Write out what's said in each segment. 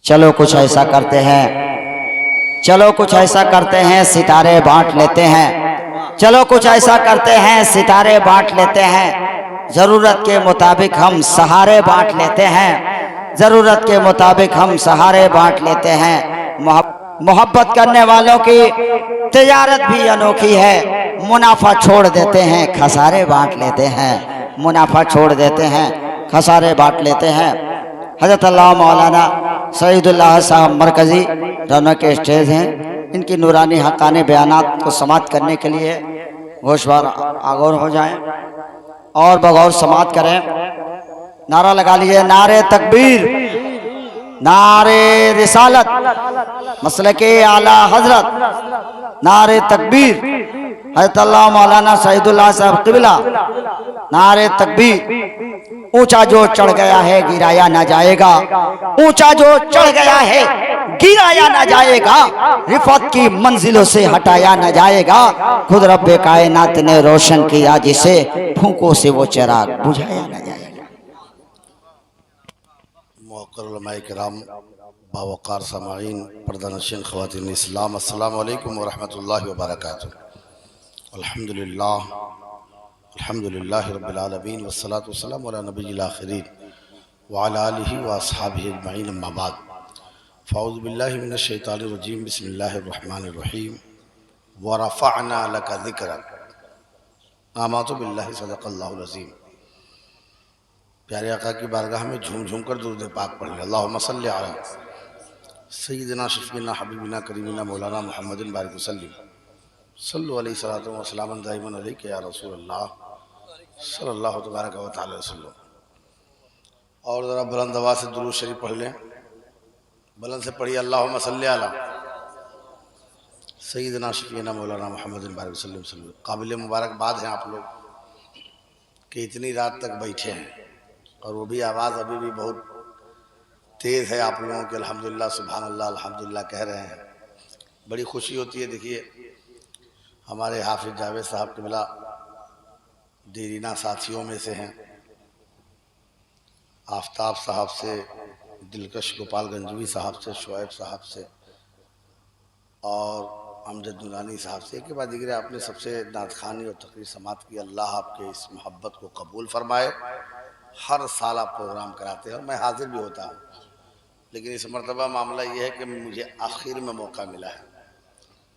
चलो कुछ ऐसा करते हैं, चलो कुछ ऐसा करते हैं, सितारे बांट लेते हैं। चलो कुछ ऐसा करते हैं, सितारे बांट लेते हैं। जरूरत के मुताबिक हम सहारे बांट लेते हैं। जरूरत के मुताबिक हम सहारे बांट लेते हैं। मोहब्बत करने वालों की तिजारत भी अनोखी है। मुनाफा छोड़ देते हैं, खसारे बांट लेते हैं। मुनाफा छोड़ देते हैं, खसारे बांट लेते हैं। हज़रत अल्लाह मौलाना सईदुल्लाह साहब मरकज़ी रौनक के स्टेज हैं। इनकी नूरानी हक़ानी बयानात को समाप्त करने के लिए होशवार आगौर हो जाएं और बगौर समाप्त करें। नारा लगा लीजिए, नारे तकबीर, नारे रिसालत, मसलके आला हजरत, नारे तकबीर। हज़रत अल्लाह मौलाना सईदुल्लाह साहब क़िबला, नारे तकबीर। ऊंचा जो चढ़ गया है गिराया ना जाएगा, ऊंचा जो चढ़ गया है गिराया ना जाएगा, रिफत की मंजिलों से हटाया ना जाएगा। खुद रब्बे कायनात ने रोशन किया जिसे, फूंकों से वो चिराग बुझाया ना जाएगा। मुअक्कर उलमाए किराम, बावकार समाईन, पर्दानशीन ख़वातीन इस्लाम, अस्सलामु अलैकुम व रहमतुल्लाहि व बरकातुहू। अल्हम्दुलिल्लाह अल्हम्दुलिल्लाहि रब्बिल आलमीन वस्सलातु वस्सलामु अला नबिय्यिल आखिरीन व अला आलिहि व अस्हाबिहि अजमईन, अम्मा बाद। फ़अऊज़ु बिल्लाहि मिनश शैतानिर रजीम, बिस्मिल्लाहिर रहमानिर रहीम। व रफ़अना लका ज़िक्रक, आमन्तु बिल्लाहि सदक़ल्लाहुल अज़ीम। प्यारे आका की बारगाह में झूम झूम कर दुरूद पाक पढ़ लें। अल्लाहुम्मा सल्लि अला सय्यिदिना शफ़ीना हबीबिना करीमिना मौलाना मुहम्मदिन बारिक वसल्लिम, सल्लु अलैहि सलातो व सलामन दाइमन अलैका या रसूलल्लाह सल्लल्लाहु तबारक व तआला वसल्लम। और ज़रा बुलंद आवाज़ से दुरूद शरीफ पढ़ लें। बुलंद से पढ़िए, अल्लाहुम्मा सल्लि अला सय्यिदिना शफ़ीना मौलाना मुहम्मदिन बारिक वसल्लम। काबिल मुबारकबाद हैं आप लोग कि इतनी रात तक बैठे हैं और वो भी आवाज़ अभी भी बहुत तेज़ है आप लोगों के। अल्हम्दुलिल्लाह सुभान अल्लाह अल्हम्दुलिल्लाह कह रहे हैं, बड़ी खुशी होती है। देखिए, हमारे हाफिज जावेद साहब क़िबला दीरीना साथियों में से हैं। आफ्ताब साहब से, दिलकश गोपालगंजवी साहब से, शुएब साहब से और अमजद दुलानी साहब से, एक के बाद दीगर आपने सबसे नातखानी और तकरीर समात की। अल्लाह आपके इस मोहब्बत को कबूल फरमाए। हर साल आप प्रोग्राम कराते हैं और मैं हाजिर भी होता हूँ, लेकिन इस मरतबा मामला ये है कि मुझे आखिर में मौका मिला है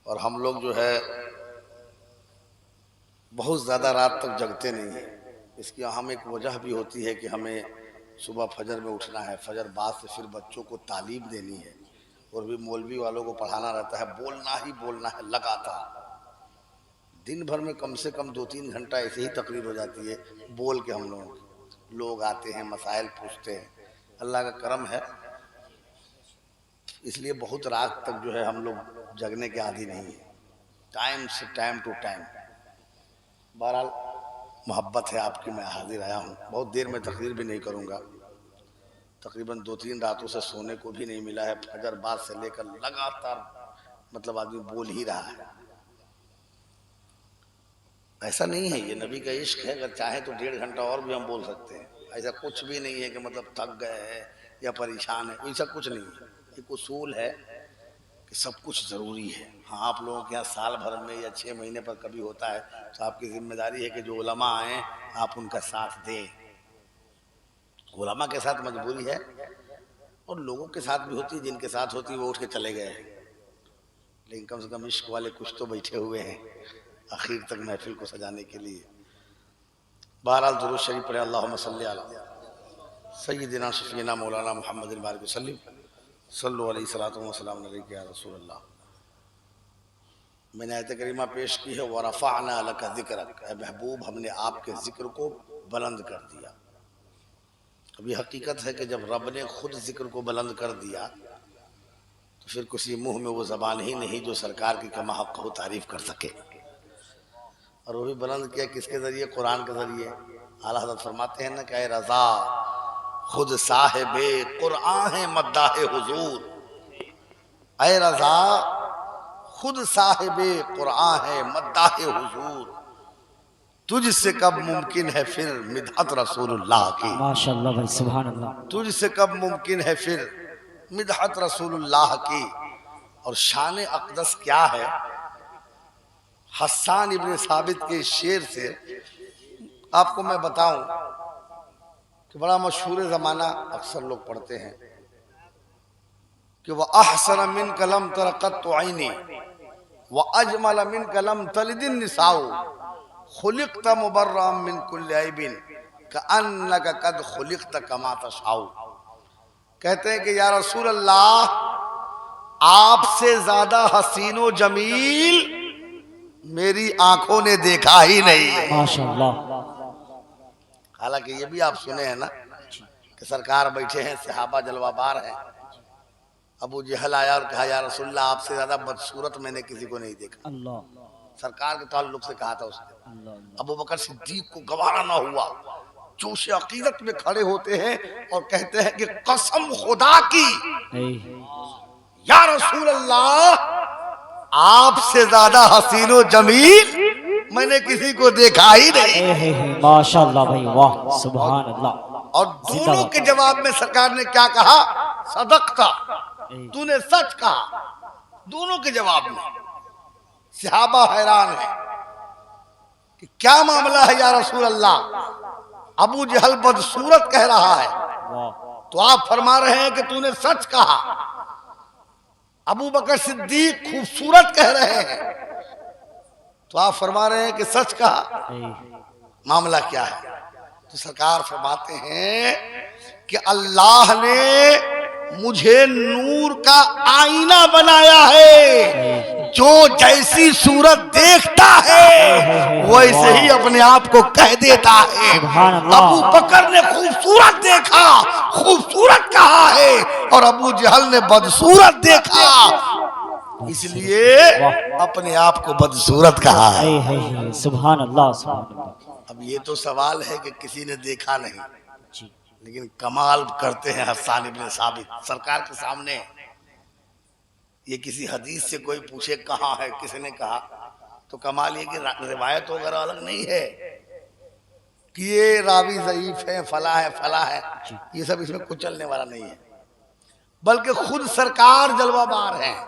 और हम लोग जो है बहुत ज़्यादा रात तक जगते नहीं हैं। इसकी अहम एक वजह भी होती है कि हमें सुबह फजर में उठना है, फजर बाद से फिर बच्चों को तालीम देनी है और भी मौलवी वालों को पढ़ाना रहता है। बोलना ही बोलना है लगातार। दिन भर में कम से कम 2-3 घंटा ऐसे ही तकरीर हो जाती है बोल के। हम लोग आते हैं, मसाइल पूछते हैं। अल्लाह का करम है, इसलिए बहुत रात तक जो है हम लोग जगने के आदी नहीं है। टाइम से टाइम टू टाइम। बहरहाल मोहब्बत है आपकी, मैं हाजिर आया हूँ। बहुत देर में तकरीर भी नहीं करूँगा। तकरीबन 2-3 रातों से सोने को भी नहीं मिला है। फजर बाद से लेकर लगातार मतलब आदमी बोल ही रहा है। ऐसा नहीं है, ये नबी का इश्क है। अगर चाहे तो 1.5 घंटा और भी हम बोल सकते हैं। ऐसा कुछ भी नहीं है कि मतलब थक गए हैं या परेशान है, ऐसा कुछ नहीं है। एक उसूल है कि सब कुछ ज़रूरी है। हाँ, आप लोगों के यहाँ साल भर में या 6 महीने पर कभी होता है तो आपकी जिम्मेदारी है कि जो उलमा आए आप उनका साथ दें। उलमा के साथ मजबूरी है और लोगों के साथ भी होती है। जिनके साथ होती है वो उठ के चले गए हैं, लेकिन कम से कम इश्क वाले कुछ तो बैठे हुए हैं आखिर तक महफिल को सजाने के लिए। बहरहाल दुरूद शरीफ पढ़े, अल्लाहुम्मा सल्ली अला सय्यिदिना शफ़ीना मौलाना मुहम्मदिन बारिक वसल्लम, सल्लु अलैहि सलातो व सलाम अलैका या रसूलल्लाह। मैंने आयत करीमा पेश की है, व रफ़अना लका ज़िक्रक, ऐ महबूब हमने आपके ज़िक्र को बुलंद कर दिया। अभी हकीकत है कि जब रब ने खुद ज़िक्र को बुलंद कर दिया तो फिर किसी मुँह में वो ज़बान ही नहीं जो सरकार की कमा हक़ हो तारीफ़ कर सके। और वो भी बुलंद किया किसके ज़रिए? कुरान के ज़रिए। आला हज़रत फरमाते हैं ना कि ऐ रज़ा खुद साहिबे कुरान है मद्दाह हुजूर, ऐ रज़ा खुद साहिबे कुरान है मद्दाह हुजूर, तुझसे कब मुमकिन है फिर मिदहत रसूलुल्लाह की। माशाअल्लाह भाई, सुभान अल्लाह। तुझसे कब मुमकिन है फिर मिदहत रसूलुल्लाह की। और शान अक़दस क्या है, हस्सान इब्न साबित के शेर से आपको मैं बताऊं कि बड़ा मशहूर ज़माना अक्सर लोग पढ़ते हैं कि वह अहसन मिन कलम तरक़त आईनी व अजमल मिन कलम तलिदिन निसाउ खुलिक़त मुबर्रअम मिन कुल्लि ऐबिन कअन्नका कद खुलिक़त कमा तशाउ। कहते हैं कि या रसूल अल्लाह, आपसे ज्यादा हसीनो जमील मेरी आंखों ने देखा ही नहीं है। माशाअल्लाह। हालांकि ये भी आप सुने हैं ना कि सरकार बैठे हैं, सहाबा जलवाबार हैं, अबू जहल आया और कहा या रसूलल्लाह, आपसे ज्यादा बदसूरत मैंने किसी को नहीं देखा। अल्लाह। सरकार के ताल्लुक से कहा था उसने। अल्लाह। अबू बकर सिद्दीक को गवारा ना हुआ, जोश अकीदत में खड़े होते हैं और कहते हैं कि कसम खुदा की या रसूल अल्लाह, आपसे ज्यादा हसीनो जमील मैंने किसी को देखा ही नहीं। माशाअल्लाह भाई, वाह सुभान अल्लाह। और दोनों के जवाब में सरकार ने क्या कहा, सदक़ता, तूने सच कहा। दोनों के जवाब में सहाबा हैरान है कि क्या मामला है या रसूल अल्लाह, अबू जहल बदसूरत कह रहा है तो आप फरमा रहे हैं कि तूने सच कहा, अबू बकर सिद्दीक खूबसूरत कह रहे हैं तो आप फरमा रहे हैं कि सच कहा। मामला क्या है? तो सरकार फरमाते हैं कि अल्लाह ने मुझे नूर का आईना बनाया है, जो जैसी सूरत देखता है वैसे ही अपने आप को कह देता है। अबू बकर ने खूबसूरत देखा, खूबसूरत कहा है, और अबू जहल ने बदसूरत देखा, इसलिए अपने आप को बदसूरत कहा है। सुभान अल्लाह, सुभान अल्लाह। अब ये तो सवाल है कि किसी ने देखा नहीं, लेकिन कमाल करते हैं हस्सान इब्न साबित सरकार के सामने। ये किसी हदीस से कोई पूछे कहाँ है, किसने कहा, तो कमाल ये कि रिवायत वगैरह अलग नहीं है कि ये रावी ज़ईफ है, फला है, फला है, ये सब इसमें कुछ चलने वाला नहीं है, बल्कि खुद सरकार जलवाबार हैं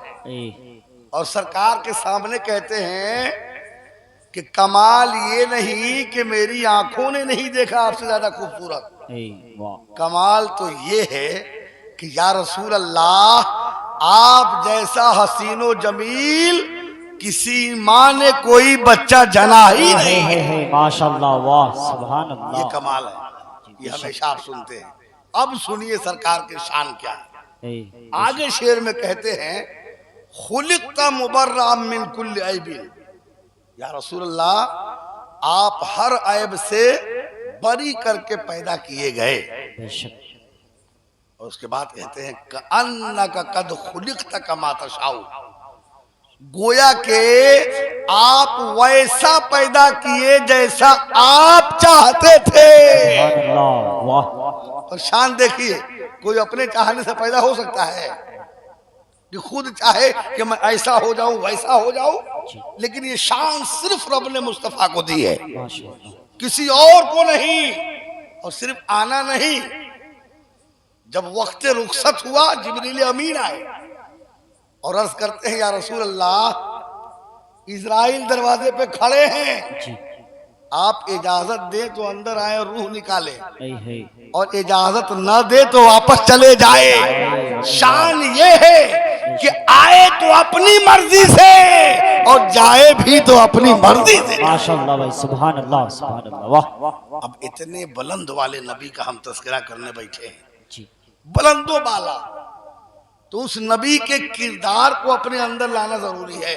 और सरकार के सामने कहते हैं कि कमाल ये नहीं कि मेरी आंखों ने नहीं देखा आपसे ज्यादा खूबसूरत, कमाल तो ये है कि या रसूल अल्लाह, आप जैसा हसीनो जमील किसी माँ ने कोई बच्चा जना ही नहीं है। माशाअल्लाह, वाह सुभान अल्लाह। ये कमाल है, ये हमेशा आप सुनते हैं। अब सुनिए सरकार की शान क्या है। आगे शेर में कहते हैं खुलिक़्ता मुबर्रअम मिन कुल्लि ऐबिन, या रसूल अल्लाह, आप हर ऐब से बरी करके पैदा किए गए। और उसके बाद कहते हैं कअन्नका कद खुलिक़्ता कमा तशाउ, गोया के आप वैसा पैदा किए जैसा आप चाहते थे। और शान देखिए, कोई अपने चाहने से पैदा हो सकता है कि खुद चाहे कि मैं ऐसा हो जाऊं, वैसा हो जाऊं, लेकिन ये शान सिर्फ रब ने मुस्तफा को दी है, किसी और को नहीं। और सिर्फ आना नहीं, जब वक्त रुखसत हुआ जिब्रील अमीन आए और अर्ज करते हैं या रसूल अल्लाह, इजराइल दरवाजे पे खड़े हैं, आप इजाजत दे तो अंदर आए और रूह निकाले, और इजाजत न दे तो वापस चले जाए। शान ये है कि आए तो अपनी मर्जी से और जाए भी तो अपनी मर्जी से। माशाअल्लाह भाई, सुभान अल्लाह, सुभान अल्लाह, वाह। अब इतने बुलंद वाले नबी का हम तस्करा करने बैठे हैं, बुलंदो बाला, तो उस नबी के किरदार को अपने अंदर लाना जरूरी है,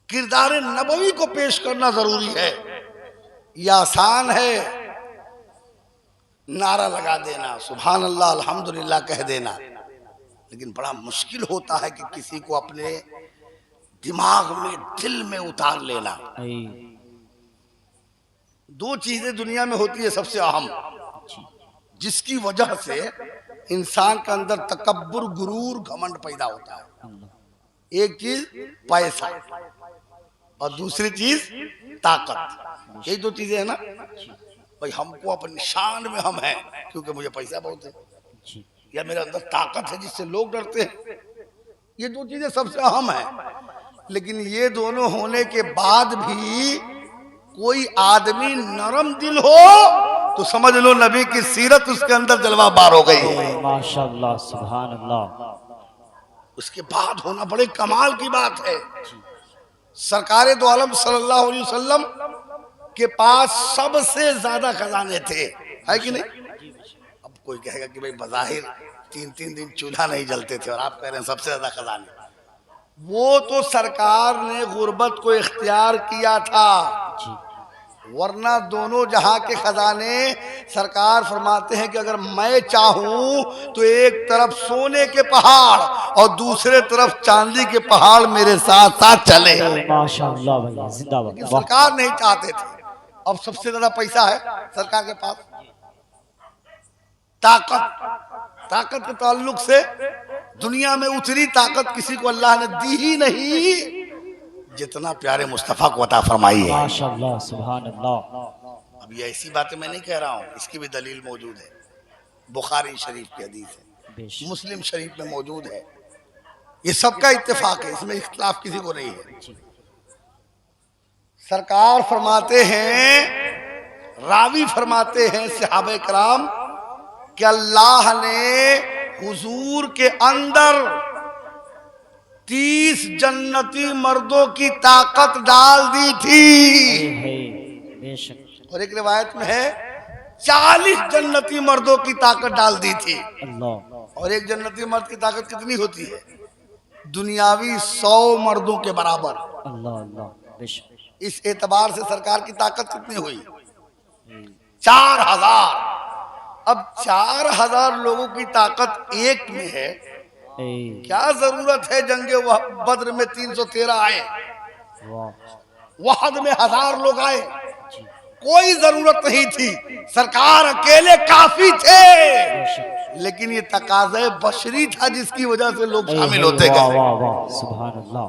किरदार नबवी को पेश करना जरूरी है। यह आसान है नारा लगा देना, सुभान अल्लाह अल्हम्दुलिल्लाह कह देना, लेकिन बड़ा मुश्किल होता है कि किसी को अपने दिमाग में, दिल में उतार लेना। दो चीजें दुनिया में होती है सबसे अहम, जिसकी वजह से इंसान के अंदर तकब्बुर, गुरूर, घमंड पैदा होता है। एक चीज पैसा और दूसरी चीज ताकत, यही दो चीजें है ना भाई। हमको अपनी शान में हम हैं क्योंकि मुझे पैसा बहुत है, या मेरे अंदर ताकत है जिससे लोग डरते हैं। ये दो चीजें सबसे अहम है, लेकिन ये दोनों होने के बाद भी कोई आदमी नरम दिल हो तो समझ लो नबी की सीरत उसके अंदर जलवा बार हो गई है। माशाअल्लाह, सुभान अल्लाह। उसके बाद होना बड़े कमाल की बात है। सरकारे दो आलम सल्लल्लाहु अलैहि वसल्लम के पास सबसे ज्यादा खजाने थे, है कि नहीं? अब कोई कहेगा कि भाई बज़ाहिर 3-3 दिन चूल्हा नहीं जलते थे और आप कह रहे हैं सबसे ज्यादा खजाने। वो तो सरकार ने गुर्बत को इख्तियार किया था, वरना दोनों जहां के खजाने सरकार फरमाते हैं कि अगर मैं चाहूं तो एक तरफ सोने के पहाड़ और दूसरे तरफ चांदी के पहाड़ मेरे साथ साथ चले। माशाअल्लाह भैया, जिंदाबाद। लेकिन सरकार नहीं चाहते थे। अब सबसे ज्यादा पैसा है सरकार के पास, ताकत के ताल्लुक से दुनिया में उतनी ताकत किसी को अल्लाह ने दी ही नहीं जितना प्यारे मुस्तफा को अता फरमाई है। माशाअल्लाह, सुभान अल्लाह। अब ये ऐसी बातें मैं नहीं कह रहा हूँ, इसकी भी दलील मौजूद है। बुखारी शरीफ की हदीस है, मुस्लिम शरीफ में मौजूद है। ये सबका इत्तेफाक है, इसमें इख्तिलाफ किसी को नहीं है। सरकार फरमाते हैं, रावी फरमाते हैं सहाबे कराम कि अल्लाह ने हुजूर के अंदर 30 जन्नती मर्दों की ताकत डाल दी थी, और एक रिवायत में है 40 जन्नती मर्दों की ताकत डाल दी थी। और एक जन्नती मर्द की ताकत कितनी होती है? दुनियावी 100 मर्दों के बराबर। इस एतबार से सरकार की ताकत कितनी हुई? 4000। अब 4000 लोगों की ताकत एक में है, क्या जरूरत है जंगे बद्र में 313 आए, वहद में 1000 लोग आए? कोई जरूरत नहीं थी, सरकार अकेले काफी थे। लेकिन ये तकाज़े बशरी था जिसकी वजह से लोग शामिल होते गए। सुभान अल्लाह।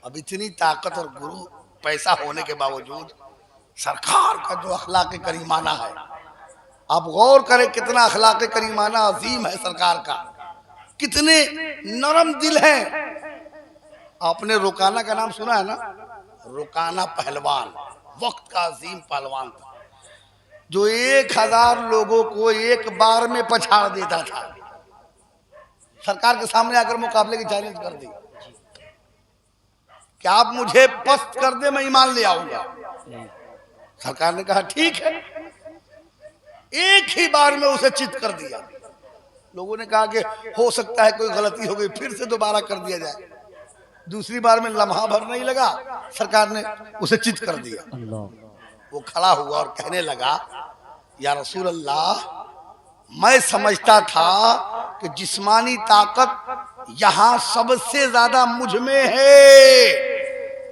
अब इतनी ताकत और गुरु पैसा होने के बावजूद सरकार का जो अखलाक करीमाना है, आप गौर करें कितना अखलाक करीमाना अजीम है सरकार का, कितने नरम दिल हैं। आपने रुकाना का नाम सुना है ना? रुकाना पहलवान, वक्त का अजीम पहलवान था, जो 1000 लोगों को एक बार में पछाड़ देता था। सरकार के सामने आकर मुकाबले की चैलेंज कर दी कि आप मुझे पस्त कर दे, मैं ईमान ले आऊंगा। सरकार ने कहा ठीक है, एक ही बार में उसे चित कर दिया। लोगों ने कहा कि हो सकता है कोई गलती हो गई, फिर से दोबारा कर दिया जाए। दूसरी बार में लम्हा भर नहीं लगा, सरकार ने उसे चित कर दिया। वो खड़ा हुआ और कहने लगा, या रसूल अल्लाह, मैं समझता था कि जिस्मानी ताकत यहाँ सबसे ज्यादा मुझ में है,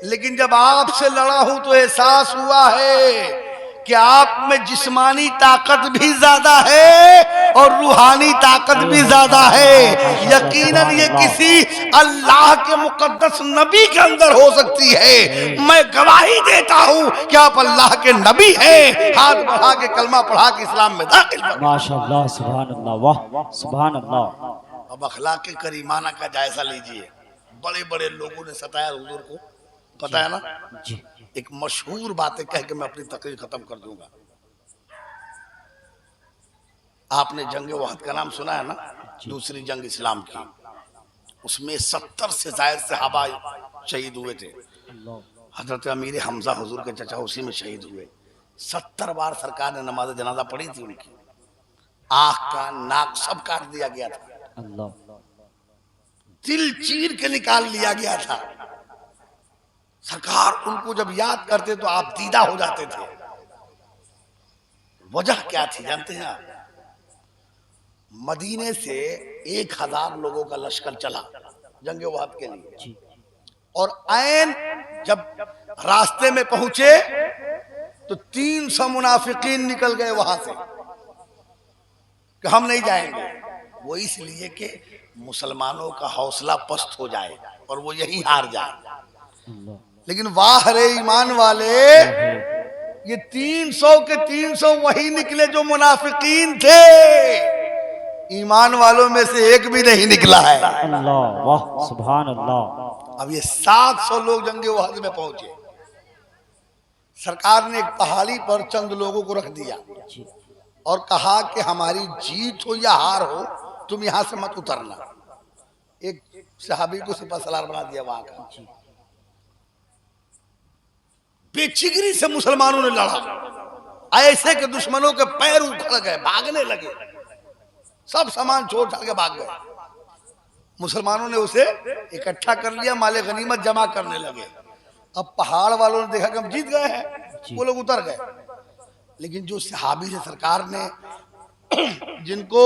लेकिन जब आपसे लड़ा हूं तो एहसास हुआ है कि आप में जिस्मानी ताकत भी ज्यादा है और रूहानी ताकत भी ज्यादा है। यकीनन ये किसी अल्लाह के मुकद्दस नबी के अंदर हो सकती है। मैं गवाही देता हूँ कि आप अल्लाह के नबी हैं। हाथ बढ़ा के कलमा पढ़ा के इस्लाम में दाखिल। माशाअल्लाह, सुभान अल्लाह, वाह सुभान अल्लाह। अब अखलाक करीमाना का जायजा लीजिए। बड़े बड़े लोगों ने सताया हुजूर को, पता है ना जी। एक मशहूर बात कह के मैं अपनी तकरीर खत्म कर दूंगा। आपने जंग वहद का नाम सुना है ना? दूसरी जंग इस्लाम की, उसमें 70 से ज्यादा सहाबा शहीद हुए थे। हजरत अमीर हमजा हुजूर के चचा उसी में शहीद हुए। 70 बार सरकार ने नमाज जनाजा पढ़ी थी उनकी। आंख का नाक सब काट दिया गया था, दिल चीर के निकाल लिया गया था। सरकार उनको जब याद करते तो आप दीदा हो जाते थे। वजह क्या थी जानते हैं आप? मदीने से 1000 लोगों का लश्कर चला जंग वहद के लिए, और ऐन जब रास्ते में पहुंचे तो 300 मुनाफिकीन निकल गए वहां से कि हम नहीं जाएंगे। वो इसलिए कि मुसलमानों का हौसला पस्त हो जाए और वो यही हार जाए। लेकिन वाह रे ईमान वाले, ये 300 के 300 वही निकले जो मुनाफिकीन थे। ईमान वालों में से एक भी नहीं निकला है। अल्लाह वाह सुभान अल्लाह। अब ये 700 लोग जंगे वहद में पहुंचे। सरकार ने एक पहाड़ी पर चंद लोगों को रख दिया और कहा कि हमारी जीत हो या हार हो, तुम यहां से मत उतरना। एक सहाबी को सिपा सलार बना दिया वहां का। बेचिगरी से मुसलमानों ने लड़ा, ऐसे के दुश्मनों के पैर उखड़ गए, भागने लगे, सब सामान छोड़ छाड़ के भाग गए। मुसलमानों ने उसे इकट्ठा कर लिया, माले गनीमत जमा करने लगे। अब पहाड़ वालों ने देखा कि हम जीत गए हैं, वो लोग उतर गए। लेकिन जो सहाबी से सरकार ने जिनको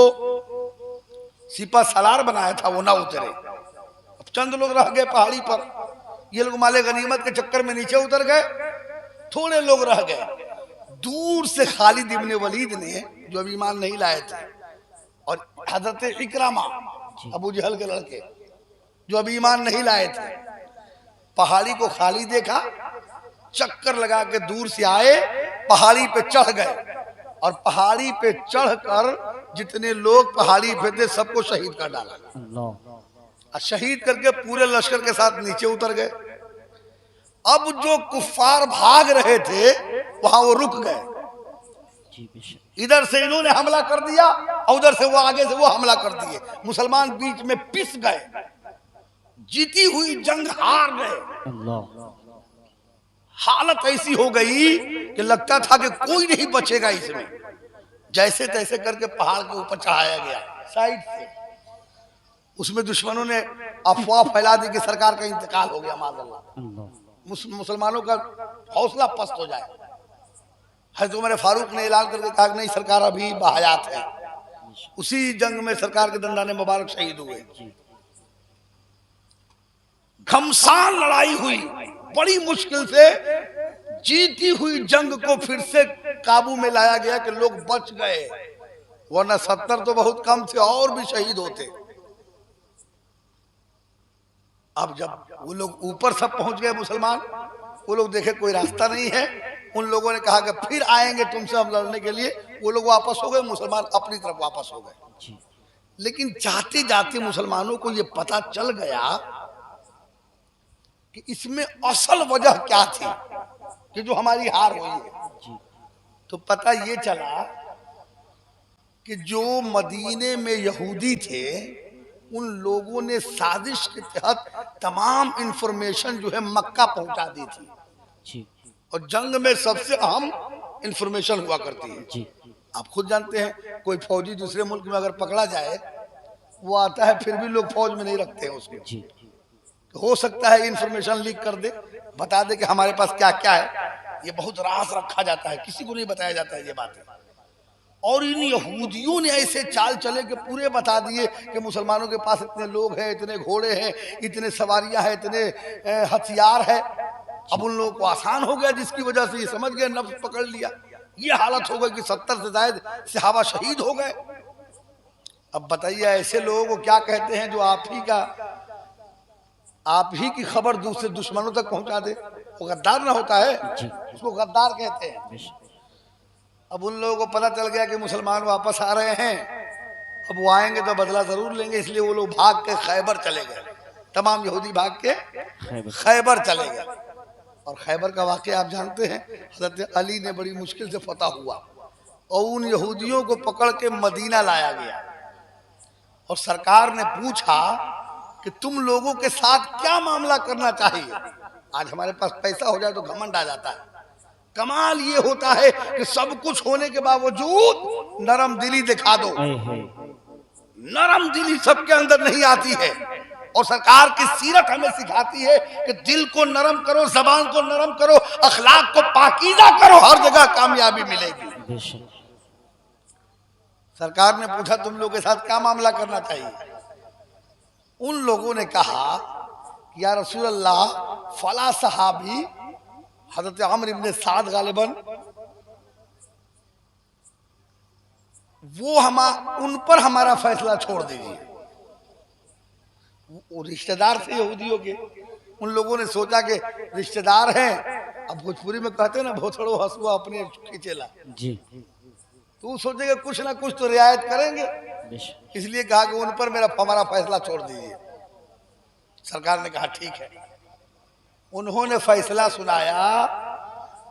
सिपा सलार बनाया था वो ना उतरे। अब चंद लोग रह गए पहाड़ी पर। ये लोग माले गनीमत के चक्कर में नीचे उतर गए, थोड़े लोग रह गए। दूर से खालिद इब्ने वलीद ने, जो अभी ईमान नहीं लाए थे, और हजरत इकरामा अबू जहल के लड़के जो अभी ईमान नहीं लाए थे, पहाड़ी को खाली देखा, चक्कर लगा के दूर से आए, पहाड़ी पे चढ़ गए और पहाड़ी पे चढ़कर जितने लोग पहाड़ी पे थे सबको शहीद कर डाला। और शहीद करके पूरे लश्कर के साथ नीचे उतर गए। अब जो कुफ्फार भाग रहे थे वहां वो रुक गए। इधर से इन्होंने हमला कर दिया और उधर से वो आगे से वो हमला कर दिए। मुसलमान बीच में पिस गए, जीती हुई जंग हार गए। हालत ऐसी हो गई कि लगता था कि कोई नहीं बचेगा इसमें। जैसे तैसे करके पहाड़ के ऊपर चढ़ाया गया साइड से। उसमें दुश्मनों ने अफवाह फैला दी कि सरकार का इंतकाल हो गया, माज़अल्लाह। मुसलमानों का हौसला पस्त हो जाए। हज़रत उमर फारूक ने ऐलान करके कहा कि नहीं, सरकार अभी बहयात है। उसी जंग में सरकार के दंदाने मुबारक शहीद हुए। घमसान लड़ाई हुई, बड़ी मुश्किल से जीती हुई जंग को फिर से काबू में लाया गया कि लोग बच गए, वरना 70 तो बहुत कम थे, और भी शहीद होते। अब जब वो लोग ऊपर सब पहुंच गए मुसलमान, वो लोग देखे कोई रास्ता नहीं है। उन लोगों ने कहा कि फिर आएंगे तुमसे हम लड़ने के लिए। वो लोग वापस हो गए, मुसलमान अपनी तरफ वापस हो गए। लेकिन जाते जाते मुसलमानों को ये पता चल गया कि इसमें असल वजह क्या थी कि जो हमारी हार हुई है। तो पता ये चला कि जो मदीने में यहूदी थे, उन लोगों ने साजिश के तहत तमाम इंफॉर्मेशन जो है मक्का पहुंचा दी थी। और जंग में सबसे अहम इंफॉर्मेशन हुआ करती है। आप खुद जानते हैं, कोई फौजी दूसरे मुल्क में अगर पकड़ा जाए, वो आता है फिर भी लोग फौज में नहीं रखते हैं उसको। हो सकता है इंफॉर्मेशन लीक कर दे, बता दे कि हमारे पास क्या क्या है। ये बहुत राज रखा जाता है, किसी को नहीं बताया जाता है ये बातें। और इन यहूदियों ने ऐसे चाल चले कि पूरे बता दिए कि मुसलमानों के पास इतने लोग हैं, इतने घोड़े हैं, इतने सवारियां हैं, इतने हथियार है। अब उन लोगों को आसान हो गया, जिसकी वजह से ये समझ गए, नफ्स पकड़ लिया। ये हालत हो गई कि 70 से ज्यादा सहाबा शहीद हो गए। अब बताइए ऐसे लोगों को क्या कहते हैं जो आप ही की खबर दूसरे दुश्मनों तक पहुंचा दे? वो गद्दार ना होता है, उसको गद्दार कहते हैं। अब उन लोगों को पता चल गया कि मुसलमान वापस आ रहे हैं, अब वो आएंगे तो बदला जरूर लेंगे, इसलिए वो लोग भाग के खैबर चले गए। तमाम यहूदी भाग के खैबर चले गए। और खैबर का वाक़या आप जानते हैं, हज़रत अली ने बड़ी मुश्किल से फतह हुआ और उन यहूदियों को पकड़ के मदीना लाया गया। और सरकार ने पूछा कि तुम लोगों के साथ क्या मामला करना चाहिए। आज हमारे पास पैसा हो जाए तो घमंड आ जाता है। कमाल ये होता है कि सब कुछ होने के बावजूद नरम दिली दिखा दो। नरम दिली सबके अंदर नहीं आती है। और सरकार की सीरत हमें सिखाती है कि दिल को नरम करो, जबान को नरम करो, अखलाक को पाकीज़ा करो, हर जगह कामयाबी मिलेगी। सरकार ने पूछा तुम लोगों के साथ क्या मामला करना चाहिए। उन लोगों ने कहा कि या रसूल अल्लाह, फला सहाबी हजरत अम्र इब्ने साद गालिबन, वो उन पर हमारा फैसला छोड़ दीजिए। वो रिश्तेदार थे यहूदियों के। उन लोगों ने सोचा कि रिश्तेदार हैं, अब भोजपुरी में कहते हैं ना, भोसड़ो हंसुआ अपने खींचेला जी। तो वो सोचेगा कुछ ना कुछ तो रियायत करेंगे। बेशक। इसलिए कहा कि उन पर हमारा फैसला छोड़ दीजिए। सरकार ने कहा ठीक है। उन्होंने फैसला सुनाया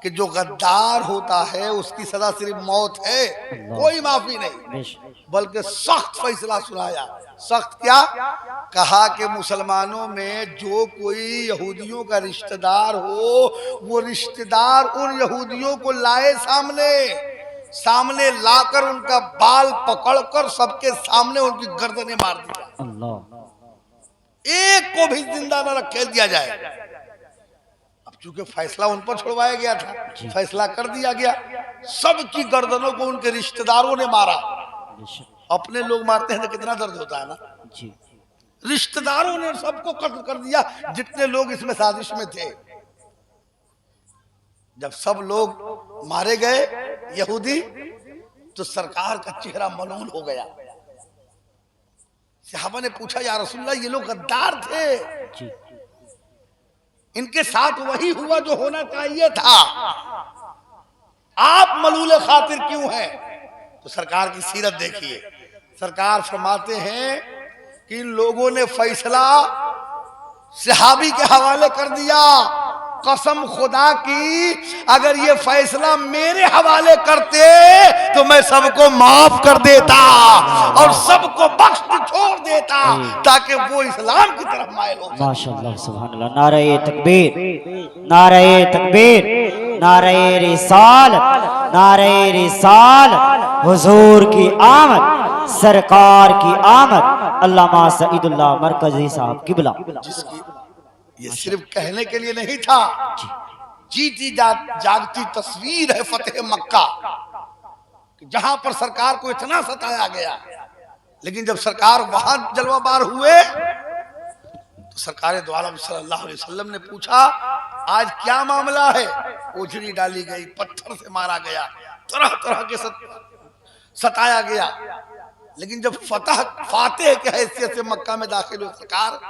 कि जो गद्दार होता है उसकी सजा सिर्फ मौत है, कोई माफी नहीं, बेशक। बल्कि सख्त फैसला सुनाया। सख्त क्या? कहा कि मुसलमानों में जो कोई यहूदियों का रिश्तेदार हो, वो रिश्तेदार उन यहूदियों को लाए सामने लाकर उनका बाल पकड़कर सबके सामने उनकी गर्दनें मार दी जाए, अल्लाह। एक को भी जिंदा न रखे दिया जाए। अब चूंकि फैसला उन पर छुड़वाया गया था, फैसला कर दिया गया, सबकी गर्दनों को उनके रिश्तेदारों ने मारा। बेशक। अपने लोग मारते हैं तो कितना दर्द होता है ना, जी। रिश्तेदारों ने सबको कत्ल कर दिया जितने लोग इसमें साजिश में थे। जब सब लोग मारे गए यहूदी, तो सरकार का चेहरा मलूल हो गया। सहाबा ने पूछा, या रसूलल्लाह, ये लोग गद्दार थे, जी। इनके साथ वही हुआ जो होना चाहिए था, आप मलूल खातिर क्यों हैं? तो सरकार की सीरत देखिए। सरकार फरमाते हैं कि इन लोगों ने फैसला सहाबी के हवाले कर दिया। कसम खुदा की, अगर ये फैसला मेरे हवाले करते तो मैं सबको माफ कर देता और सबको बख्श छोड़ देता, ताकि वो इस्लाम की तरफ मायल हो। माशाअल्लाह, सुभान अल्लाह। नारे तकबीर, नारे तकबीर, नारे रिसालत, नारे रिसालत। हुजूर की आमद, सरकार की आमद। अल्लामा सईदुल्लाह मरकजी साहब किबला। जिसकी ये सिर्फ कहने के लिए नहीं था, जीती जागती तस्वीर है फतेह मक्का, जहां पर सरकार को इतना सताया गया, लेकिन जब सरकार वहां जलवाबार हुए तो सरकार दो आलम सल्लल्लाहु अलैहि वसल्लम ने पूछा, आज क्या मामला है? ओझड़ी डाली गई, पत्थर से मारा गया, तरह तरह के सताया गया। लेकिन जब फातेह के हैसियत से मक्का में दाखिल हुए, सरकार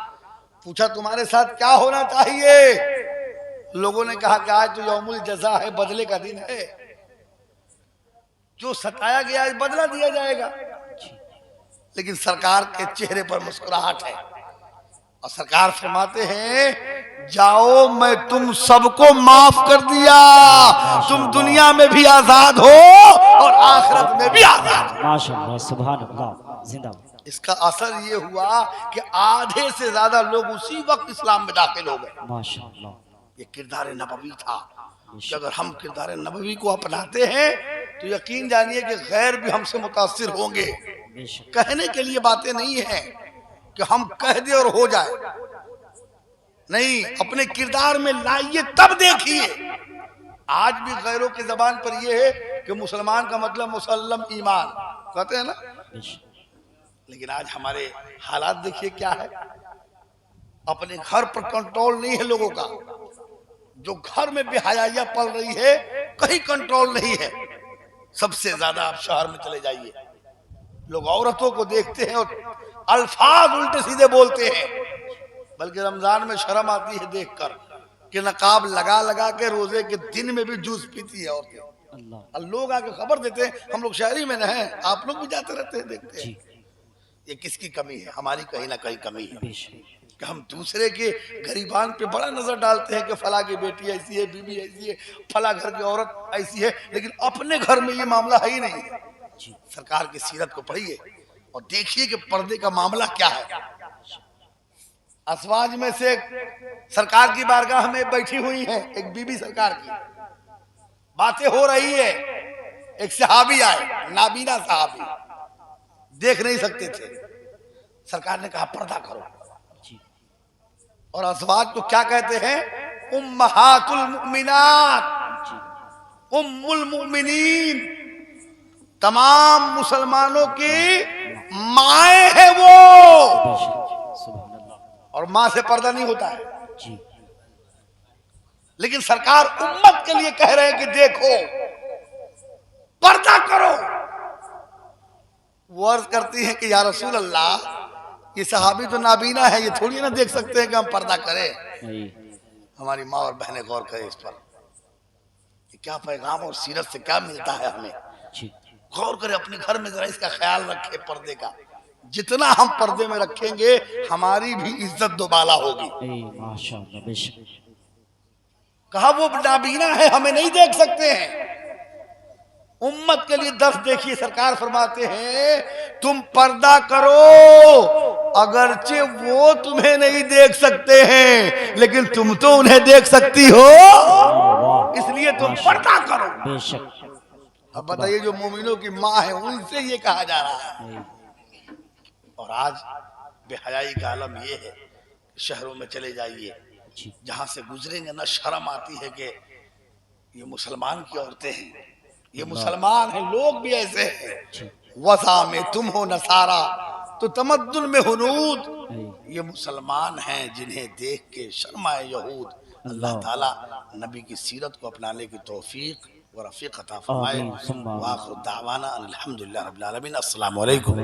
पूछा, तुम्हारे साथ क्या होना चाहिए? लोगों ने कहा कि आज तो यौमुल जज़ा है, बदले का दिन है, जो सताया गया आज बदला दिया जाएगा। लेकिन सरकार के चेहरे पर मुस्कुराहट है और सरकार फरमाते हैं, जाओ, मैं तुम सबको माफ कर दिया, तुम दुनिया में भी आजाद हो और आखिरत में भी आजाद हो। माशाअल्लाह, सुभान अल्लाह, जिंदाबाद। इसका असर ये हुआ कि आधे से ज्यादा लोग उसी वक्त इस्लाम में दाखिल हो गए। माशाअल्लाह। ये किरदार नबवी था कि अगर हम किरदार नबवी को अपनाते हैं तो यकीन जानिए कि गैर भी हमसे मुतासिर होंगे। कहने के लिए बातें नहीं है कि हम कह दे और हो जाए, नहीं, अपने किरदार में लाइए तब देखिए। आज भी गैरों की जबान पर यह है कि मुसलमान का मतलब मुसल्लम ईमान कहते हैं ना, लेकिन आज हमारे हालात देखिए क्या है। अपने घर पर कंट्रोल नहीं है लोगों का, जो घर में बेहयाइयां पल रही है कहीं कंट्रोल नहीं है। सबसे ज्यादा आप शहर में चले जाइए, लोग औरतों को देखते हैं और अल्फाज उल्टे सीधे बोलते हैं, बल्कि रमजान में शर्म आती है देखकर कि नकाब लगा लगा के रोजे के दिन में भी जूस पीती है औरतें। लोग आके खबर देते हैं, हम लोग शहरी में न हैं, आप लोग भी जाते रहते हैं, देखते हैं। ये किसकी कमी है? हमारी कहीं ना कहीं कमी है कि हम दूसरे के गरीबान पे बड़ा नजर डालते हैं कि फला की बेटी ऐसी है, बीबी ऐसी है, फला घर की औरत ऐसी है, लेकिन अपने घर में ये मामला है ही नहीं। सरकार की सीरत को पढ़िए और देखिए कि पर्दे का मामला क्या है। असवाज में से सरकार की बारगाह में बैठी हुई है एक बीबी, सरकार की बातें हो रही है, एक सहाबी आए, नाबीना सहाबी, देख नहीं सकते थे। सरकार ने कहा पर्दा करो, और असवाज को क्या कहते हैं? उम्महातुल मुमिनात, उम्मुल मुमिनीन, तमाम मुसलमानों की माए है वो, और मां से पर्दा नहीं होता है। लेकिन सरकार उम्मत के लिए कह रहे हैं कि देखो, पर्दा करो। वो अर्ज करती है कि या रसूल अल्लाह, ये सहाबी तो नाबीना है, ये थोड़ी ना देख सकते हैं कि हम पर्दा करें। हमारी माँ और बहनें गौर करें इस पर, क्या पैगाम और सीरत से क्या मिलता है हमें। गौर करें अपने घर में, जरा इसका ख्याल रखें पर्दे का। जितना हम पर्दे में रखेंगे हमारी भी इज्जत दोबाला होगी। माशाअल्लाह, बेशक। कहा वो नाबीना है, हमें नहीं देख सकते हैं। उम्मत के लिए दर्द देखिए, सरकार फरमाते हैं तुम पर्दा करो, अगरचे वो तुम्हें नहीं देख सकते हैं लेकिन तुम तो उन्हें देख सकती हो, इसलिए तुम पर्दा करो। बेशक। अब बताइए जो मोमिनों की माँ है उनसे ये कहा जा रहा है। और आज बेहयाई का आलम ये है, शहरों में चले जाइए, जहां से गुजरेंगे ना शर्म आती है कि ये मुसलमान की औरतें हैं, ये मुसलमान हैं, लोग भी ऐसे हैं। वसा में तुम हो नसारा तो तमद्दुन में हुनूद, ये मुसलमान हैं जिन्हें देख के शर्माए यहूद। अल्लाह ताला नबी की सीरत को अपनाने की तौफीक व रफीक अता फरमाए। वाखिर दावाना अल्हम्दुलिल्लाह रब्बिल आलमीन। अस्सलामु अलैकुम।